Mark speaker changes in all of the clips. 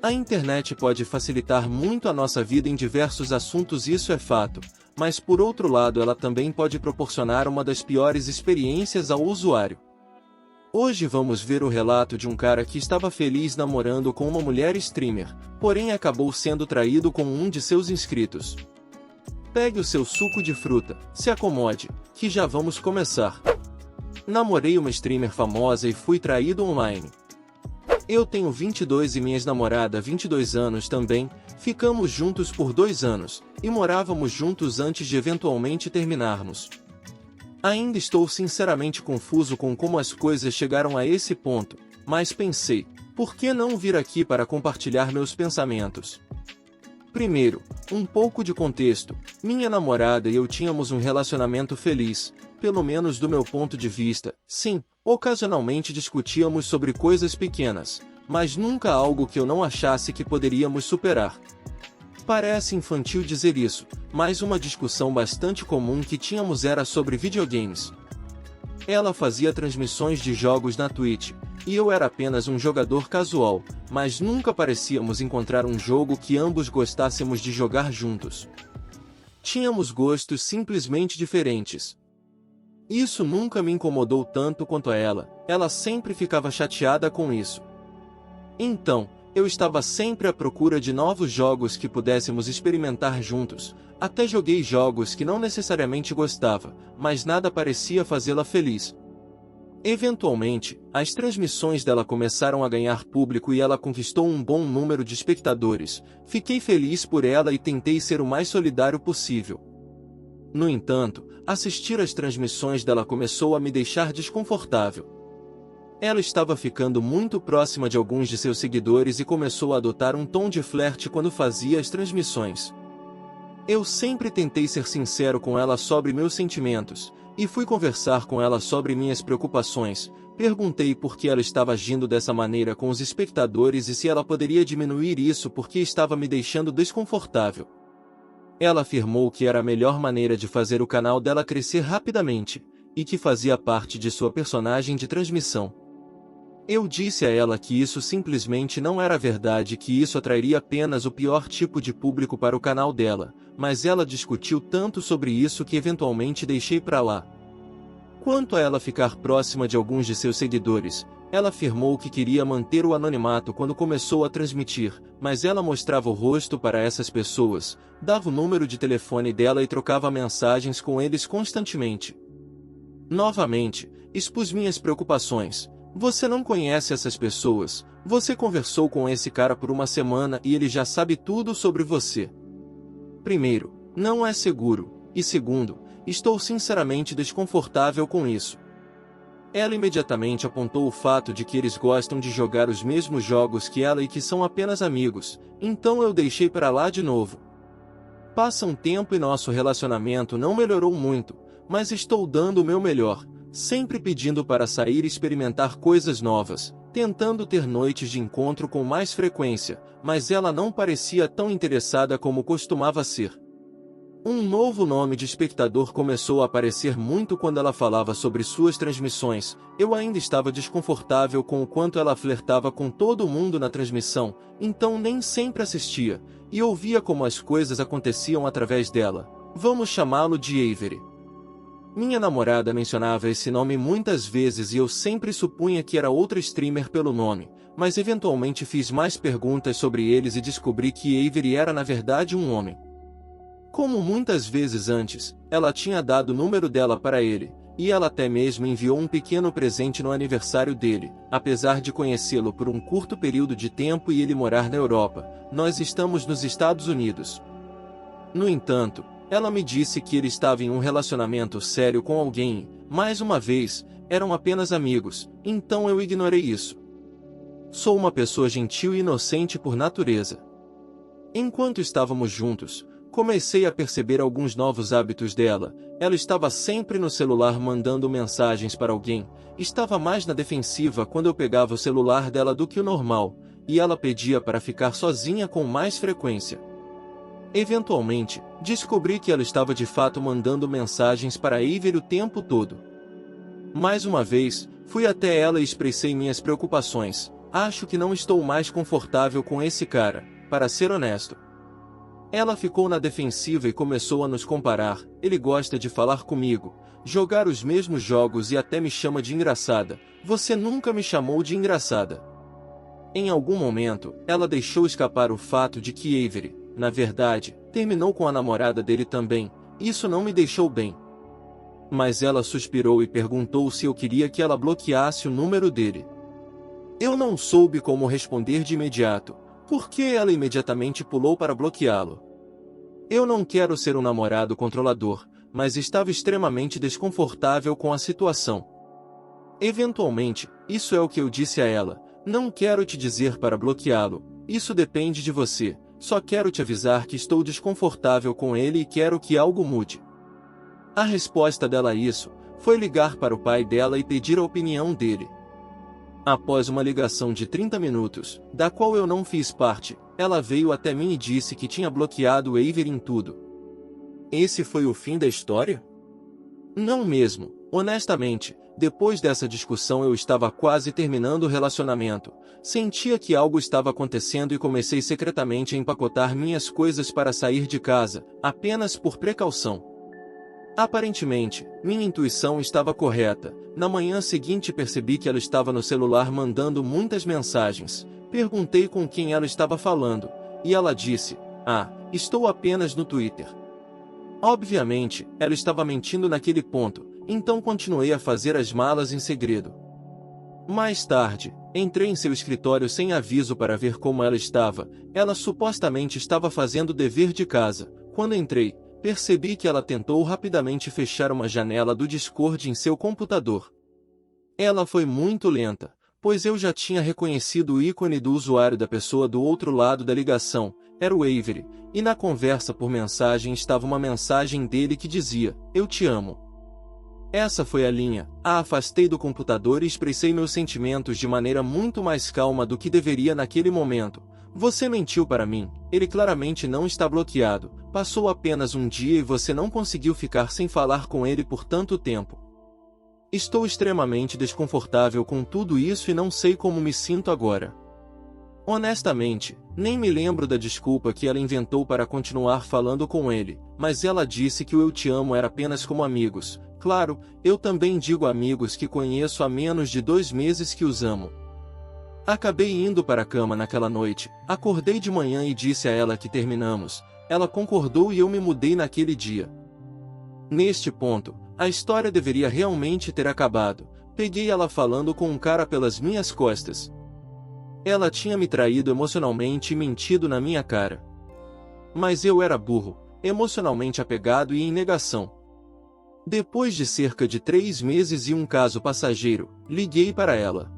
Speaker 1: A internet pode facilitar muito a nossa vida em diversos assuntos, isso é fato, mas por outro lado ela também pode proporcionar uma das piores experiências ao usuário. Hoje vamos ver o relato de um cara que estava feliz namorando com uma mulher streamer, porém acabou sendo traído com um de seus inscritos. Pegue o seu suco de fruta, se acomode, que já vamos começar. Namorei uma streamer famosa e fui traído online. Eu tenho 22 e minha ex-namorada 22 anos também, ficamos juntos por 2 anos, e morávamos juntos antes de eventualmente terminarmos. Ainda estou sinceramente confuso com como as coisas chegaram a esse ponto, mas pensei, por que não vir aqui para compartilhar meus pensamentos? Primeiro, um pouco de contexto, minha namorada e eu tínhamos um relacionamento feliz, pelo menos do meu ponto de vista, sim, ocasionalmente discutíamos sobre coisas pequenas, mas nunca algo que eu não achasse que poderíamos superar. Parece infantil dizer isso, mas uma discussão bastante comum que tínhamos era sobre videogames. Ela fazia transmissões de jogos na Twitch, e eu era apenas um jogador casual, mas nunca parecíamos encontrar um jogo que ambos gostássemos de jogar juntos. Tínhamos gostos simplesmente diferentes. Isso nunca me incomodou tanto quanto a ela sempre ficava chateada com isso. Então, eu estava sempre à procura de novos jogos que pudéssemos experimentar juntos, até joguei jogos que não necessariamente gostava, mas nada parecia fazê-la feliz. Eventualmente, as transmissões dela começaram a ganhar público e ela conquistou um bom número de espectadores. Fiquei feliz por ela e tentei ser o mais solidário possível. No entanto, assistir às transmissões dela começou a me deixar desconfortável. Ela estava ficando muito próxima de alguns de seus seguidores e começou a adotar um tom de flerte quando fazia as transmissões. Eu sempre tentei ser sincero com ela sobre meus sentimentos, e fui conversar com ela sobre minhas preocupações. Perguntei por que ela estava agindo dessa maneira com os espectadores e se ela poderia diminuir isso porque estava me deixando desconfortável. Ela afirmou que era a melhor maneira de fazer o canal dela crescer rapidamente, e que fazia parte de sua personagem de transmissão. Eu disse a ela que isso simplesmente não era verdade e que isso atrairia apenas o pior tipo de público para o canal dela, mas ela discutiu tanto sobre isso que eventualmente deixei pra lá. Quanto a ela ficar próxima de alguns de seus seguidores, ela afirmou que queria manter o anonimato quando começou a transmitir, mas ela mostrava o rosto para essas pessoas, dava o número de telefone dela e trocava mensagens com eles constantemente. Novamente, expus minhas preocupações. Você não conhece essas pessoas, você conversou com esse cara por uma semana e ele já sabe tudo sobre você. Primeiro, não é seguro, e segundo, estou sinceramente desconfortável com isso. Ela imediatamente apontou o fato de que eles gostam de jogar os mesmos jogos que ela e que são apenas amigos, então eu deixei para lá de novo. Passa um tempo e nosso relacionamento não melhorou muito, mas estou dando o meu melhor, sempre pedindo para sair e experimentar coisas novas, tentando ter noites de encontro com mais frequência, mas ela não parecia tão interessada como costumava ser. Um novo nome de espectador começou a aparecer muito quando ela falava sobre suas transmissões. Eu ainda estava desconfortável com o quanto ela flertava com todo mundo na transmissão, então nem sempre assistia, e ouvia como as coisas aconteciam através dela. Vamos chamá-lo de Avery. Minha namorada mencionava esse nome muitas vezes e eu sempre supunha que era outra streamer pelo nome, mas eventualmente fiz mais perguntas sobre eles e descobri que Avery era na verdade um homem. Como muitas vezes antes, ela tinha dado o número dela para ele, e ela até mesmo enviou um pequeno presente no aniversário dele. Apesar de conhecê-lo por um curto período de tempo e ele morar na Europa, nós estamos nos Estados Unidos. No entanto, ela me disse que ele estava em um relacionamento sério com alguém, mais uma vez, eram apenas amigos, então eu ignorei isso. Sou uma pessoa gentil e inocente por natureza. Enquanto estávamos juntos, comecei a perceber alguns novos hábitos dela. Ela estava sempre no celular mandando mensagens para alguém, estava mais na defensiva quando eu pegava o celular dela do que o normal, e ela pedia para ficar sozinha com mais frequência. Eventualmente, descobri que ela estava de fato mandando mensagens para Avery o tempo todo. Mais uma vez, fui até ela e expressei minhas preocupações. acho que não estou mais confortável com esse cara, para ser honesto. Ela ficou na defensiva e começou a nos comparar. Ele gosta de falar comigo, jogar os mesmos jogos e até me chama de engraçada. Você nunca me chamou de engraçada. Em algum momento, ela deixou escapar o fato de que Avery, na verdade, terminou com a namorada dele também. Isso não me deixou bem. Mas ela suspirou e perguntou se eu queria que ela bloqueasse o número dele. Eu não soube como responder de imediato, porque ela imediatamente pulou para bloqueá-lo. Eu não quero ser um namorado controlador, mas estava extremamente desconfortável com a situação. Eventualmente, isso é o que eu disse a ela. Não quero te dizer para bloqueá-lo, isso depende de você, só quero te avisar que estou desconfortável com ele e quero que algo mude. A resposta dela a isso foi ligar para o pai dela e pedir a opinião dele. Após uma ligação de 30 minutos, da qual eu não fiz parte, ela veio até mim e disse que tinha bloqueado Avery em tudo. Esse foi o fim da história? Não mesmo, honestamente. Depois dessa discussão eu estava quase terminando o relacionamento, sentia que algo estava acontecendo e comecei secretamente a empacotar minhas coisas para sair de casa, apenas por precaução. Aparentemente, minha intuição estava correta. Na manhã seguinte percebi que ela estava no celular mandando muitas mensagens. Perguntei com quem ela estava falando, e ela disse, estou apenas no Twitter. Obviamente, ela estava mentindo naquele ponto. Então continuei a fazer as malas em segredo. Mais tarde, entrei em seu escritório sem aviso para ver como ela estava. Ela supostamente estava fazendo o dever de casa. Quando entrei, percebi que ela tentou rapidamente fechar uma janela do Discord em seu computador. Ela foi muito lenta, pois eu já tinha reconhecido o ícone do usuário da pessoa do outro lado da ligação, era o Avery, e na conversa por mensagem estava uma mensagem dele que dizia, eu te amo. Essa foi a linha. A afastei do computador e expressei meus sentimentos de maneira muito mais calma do que deveria naquele momento. Você mentiu para mim, ele claramente não está bloqueado, passou apenas um dia e você não conseguiu ficar sem falar com ele por tanto tempo. Estou extremamente desconfortável com tudo isso e não sei como me sinto agora. Honestamente, nem me lembro da desculpa que ela inventou para continuar falando com ele, mas ela disse que o eu te amo era apenas como amigos. Claro, eu também digo a amigos que conheço há menos de 2 meses que os amo. Acabei indo para a cama naquela noite, acordei de manhã e disse a ela que terminamos. Ela concordou e eu me mudei naquele dia. Neste ponto, a história deveria realmente ter acabado. Peguei ela falando com um cara pelas minhas costas. Ela tinha me traído emocionalmente e mentido na minha cara. Mas eu era burro, emocionalmente apegado e em negação. Depois de cerca de 3 meses e um caso passageiro, liguei para ela.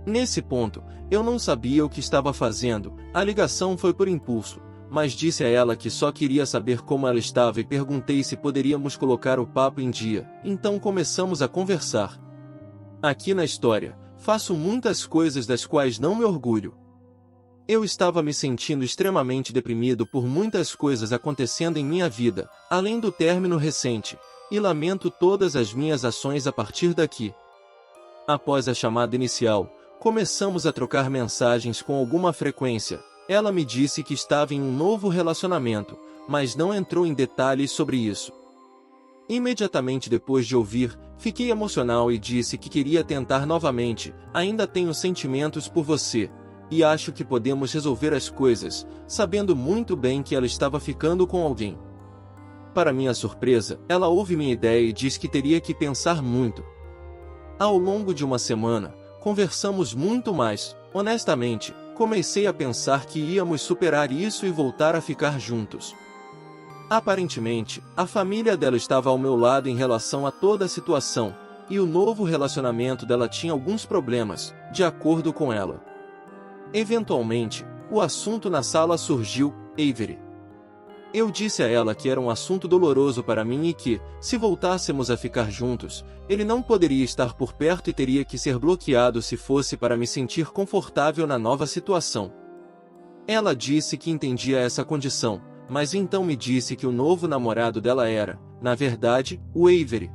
Speaker 1: Nesse ponto, eu não sabia o que estava fazendo, a ligação foi por impulso, mas disse a ela que só queria saber como ela estava e perguntei se poderíamos colocar o papo em dia, então começamos a conversar. Aqui na história, faço muitas coisas das quais não me orgulho. Eu estava me sentindo extremamente deprimido por muitas coisas acontecendo em minha vida, além do término recente, e lamento todas as minhas ações a partir daqui. Após a chamada inicial, começamos a trocar mensagens com alguma frequência. Ela me disse que estava em um novo relacionamento, mas não entrou em detalhes sobre isso. Imediatamente depois de ouvir, fiquei emocional e disse que queria tentar novamente. Ainda tenho sentimentos por você, e acho que podemos resolver as coisas, sabendo muito bem que ela estava ficando com alguém. Para minha surpresa, ela ouve minha ideia e diz que teria que pensar muito. Ao longo de uma semana, conversamos muito mais. Honestamente, comecei a pensar que íamos superar isso e voltar a ficar juntos. Aparentemente, a família dela estava ao meu lado em relação a toda a situação, e o novo relacionamento dela tinha alguns problemas, de acordo com ela. Eventualmente, o assunto na sala surgiu, Avery. Eu disse a ela que era um assunto doloroso para mim e que, se voltássemos a ficar juntos, ele não poderia estar por perto e teria que ser bloqueado se fosse para me sentir confortável na nova situação. Ela disse que entendia essa condição, mas então me disse que o novo namorado dela era, na verdade, o Avery.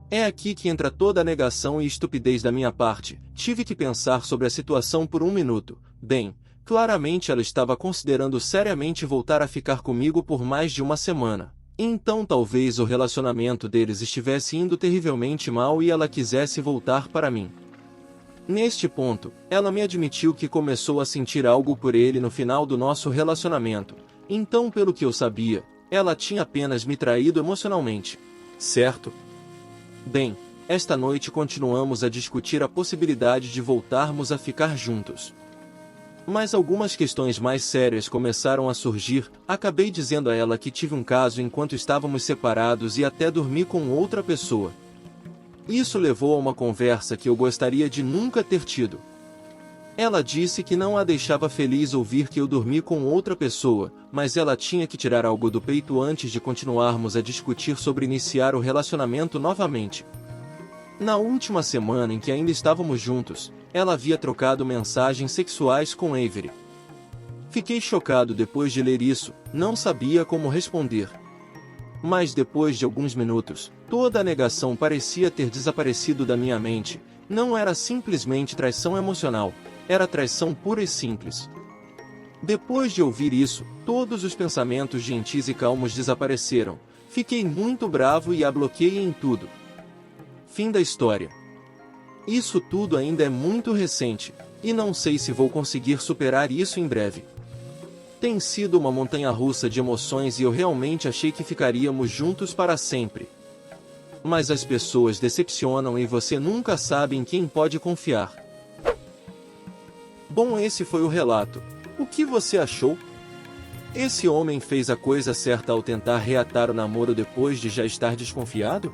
Speaker 1: É aqui que entra toda a negação e estupidez da minha parte. Tive que pensar sobre a situação por um minuto. Bem, claramente ela estava considerando seriamente voltar a ficar comigo por mais de uma semana. Então talvez o relacionamento deles estivesse indo terrivelmente mal e ela quisesse voltar para mim. Neste ponto, ela me admitiu que começou a sentir algo por ele no final do nosso relacionamento. Então, pelo que eu sabia, ela tinha apenas me traído emocionalmente. Certo? Bem, esta noite continuamos a discutir a possibilidade de voltarmos a ficar juntos. Mas algumas questões mais sérias começaram a surgir. Acabei dizendo a ela que tive um caso enquanto estávamos separados e até dormi com outra pessoa. Isso levou a uma conversa que eu gostaria de nunca ter tido. Ela disse que não a deixava feliz ouvir que eu dormi com outra pessoa, mas ela tinha que tirar algo do peito antes de continuarmos a discutir sobre iniciar o relacionamento novamente. Na última semana em que ainda estávamos juntos, ela havia trocado mensagens sexuais com Avery. Fiquei chocado depois de ler isso, não sabia como responder. Mas depois de alguns minutos, toda a negação parecia ter desaparecido da minha mente. Não era simplesmente traição emocional, era traição pura e simples. Depois de ouvir isso, todos os pensamentos gentis e calmos desapareceram. Fiquei muito bravo e a bloqueei em tudo. Fim da história. Isso tudo ainda é muito recente, e não sei se vou conseguir superar isso em breve. Tem sido uma montanha-russa de emoções e eu realmente achei que ficaríamos juntos para sempre. Mas as pessoas decepcionam e você nunca sabe em quem pode confiar. Bom, esse foi o relato. O que você achou? Esse homem fez a coisa certa ao tentar reatar o namoro depois de já estar desconfiado?